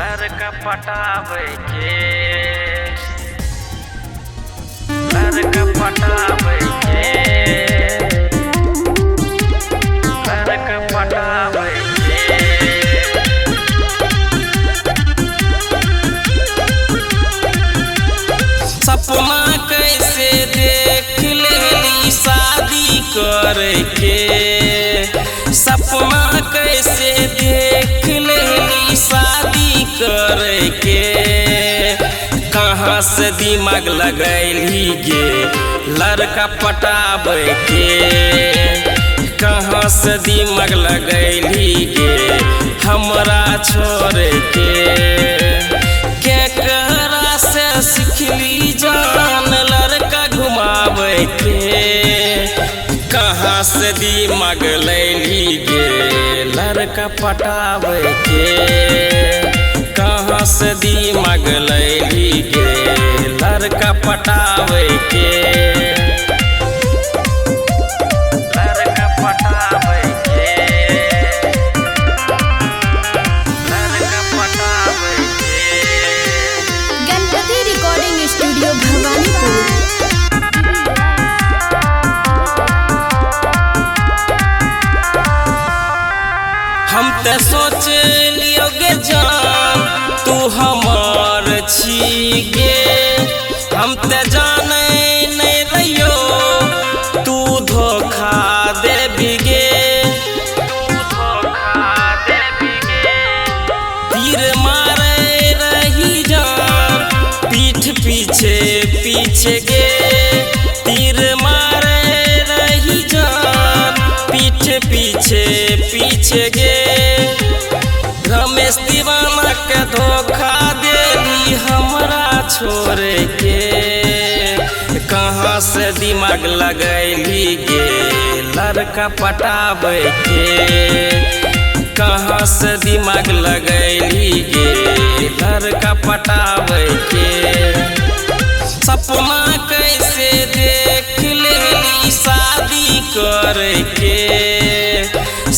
लड़का पटावे के लड़का पटावे के लड़का पटावे के सपना कैसे देख लेली शादी करके सपना कैसे देख लेली शादी करके कहाँ से दिमाग लगैली गे लड़का पटावे के कहाँ से दिमाग लगैली गे हमरा छोड़ के केकरा से सिखली जान लड़का घुमावे के कहाँ से दिमाग लैली गे लड़का पटावे के कहाँ से दिमाग लैली गे लड़का पटावे के लड़का पटावे के लड़का पटावे के गणपति रिकॉर्डिंग स्टूडियो भवानीपुर। हम ते सोच लियो गे जान तू हमार छी गे हम ते जाने नहीं रहियो तू धोखा देबी गे तीर मारे रही जान पीठ पीछे पीछे गे तीर मारे रही जान पीठ पीछे पीछे गे रमेश दीवाना के धोखा देली हमरा छोड़ के कहाँ से दिमाग लगैली गे लड़का पटावे के कहाँ से दिमाग लगैली गे लड़का पटावे के सपना कैसे देख लेली शादी करके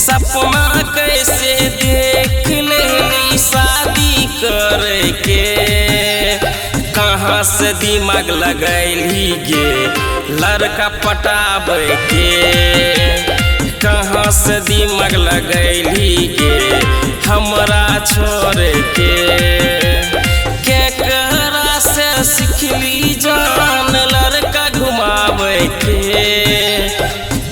सपना कैसे देख लेली शादी करके कहाँ से दिमाग लगैली गे लड़का पटावे के कहाँ से दिमाग लगैली गे हमरा छोड़ के केकरा से सिखली जान लड़का घुमावे के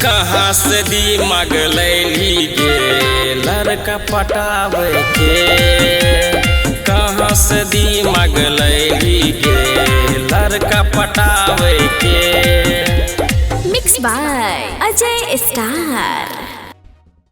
कहाँ से दिमाग लैली गे लड़का पटावे के कहाँ से दिमाग लैली गे लड़का पटावे के मिक्स बाय अजय स्टार।